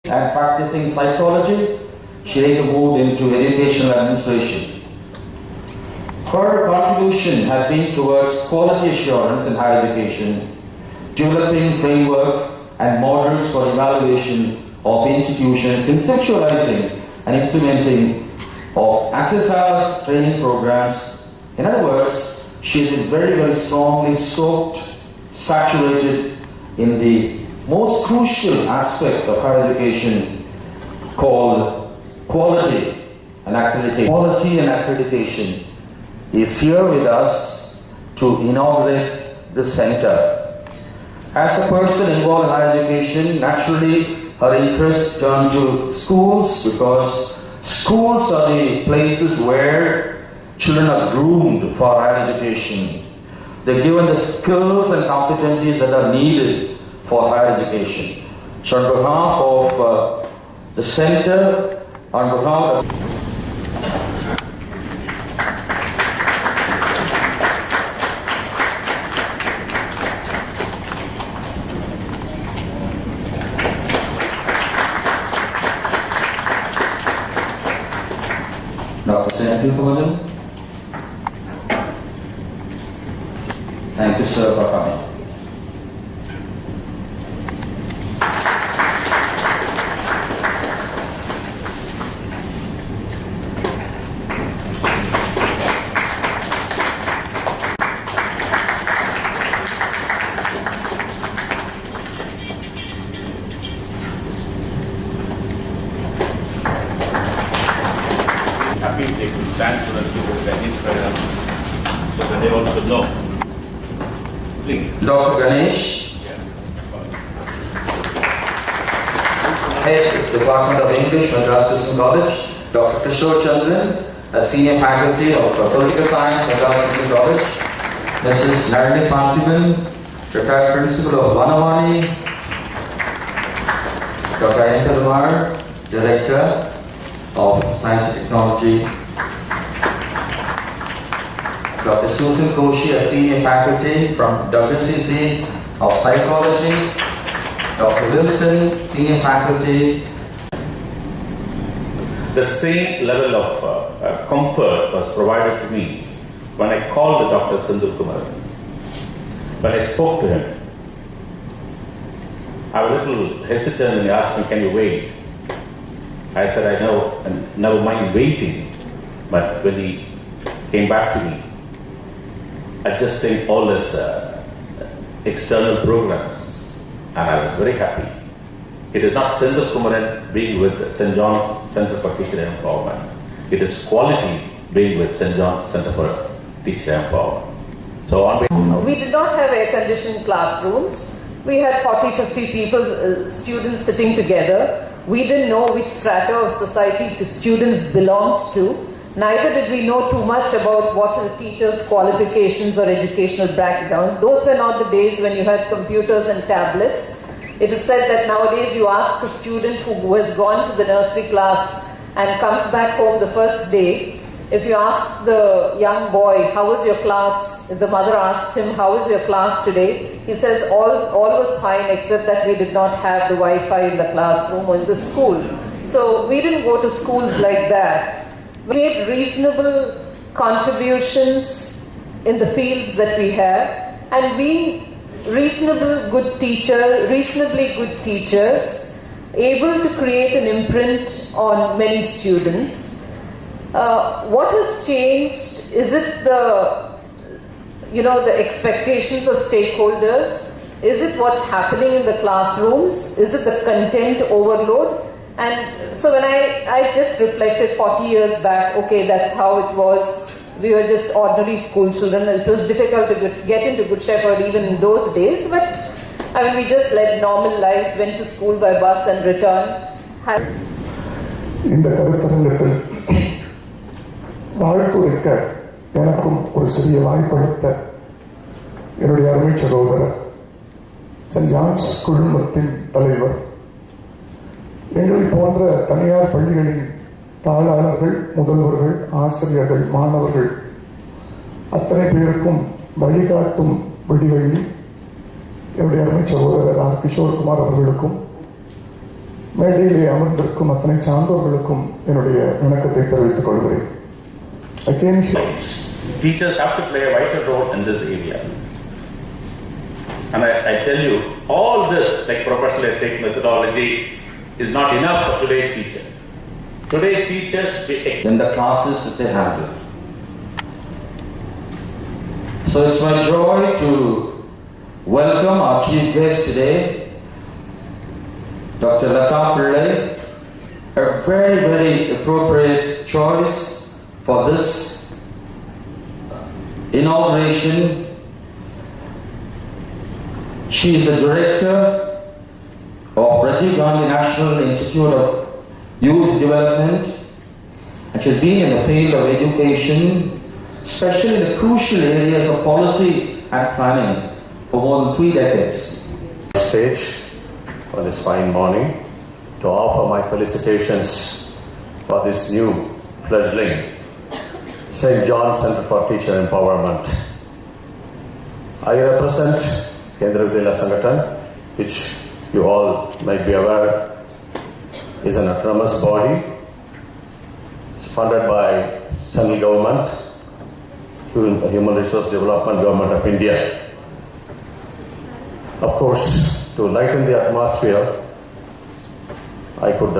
and practicing psychology, she later moved into educational administration. Her contribution had been towards quality assurance in higher education, developing framework and models for evaluation of institutions, conceptualizing and implementing of SSR's training programs. In other words, she has been very, very strongly soaked, saturated in the most crucial aspect of higher education called quality and accreditation. Quality and accreditation is here with us to inaugurate the center. As a person involved in higher education, naturally her interests turn to schools, because schools are the places where children are groomed for higher education. They're given the skills and competencies that are needed for higher education. So on behalf of the center, on behalf of Dr. Senthil, thank you, sir, for coming. Happy they could stand for the students and inspire them so that they also know. Please. Dr. Ganesh, Head Department of English, Madras Christian College. Dr. Kishore Chandran, a Senior Faculty of Political Science, Madras Christian College. Mrs. Nalini Parthiban, Retired Principal of Vanavani. Dr. Ayanthal, Director of Science and Technology. Dr. Susan Koshi, a Senior Faculty from WCC of Psychology. Dr. Wilson, Senior Faculty. The same level of comfort was provided to me when I called Dr. Senthil Kumar. When I spoke to him, I was a little hesitant when he asked me, "Can you wait?" I said, "I know, and never mind waiting." But when he came back to me, I just seen all his external programs, and I was very happy. It is not Senthil Kumaran being with St. John's Center for Teacher Empowerment. It is quality being with St. John's Center for Teacher Empowerment. So we did not have air-conditioned classrooms. We had 40-50 people, students sitting together. We didn't know which strata of society the students belonged to. Neither did we know too much about what the teachers' qualifications or educational background. Those were not the days when you had computers and tablets. It is said that nowadays you ask a student who has gone to the nursery class and comes back home the first day, if you ask the young boy, "How was your class?" If the mother asks him, "How was your class today?" he says, all was fine, except that we did not have the Wi-Fi in the classroom or in the school. So we didn't go to schools like that. We made reasonable contributions in the fields that we have, and being reasonably good teachers, able to create an imprint on many students. What has changed? Is it the expectations of stakeholders? Is it what's happening in the classrooms? Is it the content overload? And so when I just reflected 40 years back, okay, that's how it was. We were just ordinary school children. It was difficult to get into Good Shepherd even in those days, but we just led normal lives, went to school by bus and returned. இந்த கருத்தரங்கத்தில் வாழ்த்துரைக்க எனக்கும் ஒரு சிறிய வாய்ப்பளித்த என்னுடைய அருமை சகோதரர் send John's குழுமத்தின் தலைவர், எங்களை போன்ற தனியார் பள்ளிகளின் தாளாளர்கள், முதல்வர்கள், ஆசிரியர்கள், மாணவர்கள் அத்தனை பேருக்கும் வழிகாட்டும் வழிவழி என்னுடைய அருமை சகோதரர் கிஷோர் குமார் அவர்களுக்கும், மேடையிலே அமர்ந்திருக்கும் அத்தனை சான்றோர்களுக்கும் என்னுடைய வணக்கத்தை தெரிவித்துக் கொள்கிறேன். I came here. Teachers have to play a vital role in this area. And I tell you, all this, like professional ethics, methodology, is not enough for today's teacher. Today's teachers, in the classes that they handle. So it's my joy to welcome our chief guest today, Dr. Lata Pillai, a very, very appropriate choice for this inauguration. She is the director of Rajiv Gandhi National Institute of Youth Development, and she's been in the field of education, especially in the crucial areas of policy and planning, for more than 3 decades. Stage on this fine morning to offer my felicitations for this new fledgling St. John Center for Teacher Empowerment. I represent Kendra Vidyalaya Sangathan, which you all might be aware is an autonomous body. It's funded by central government, Human Resource Development Government of India. Of course, to lighten the atmosphere, I could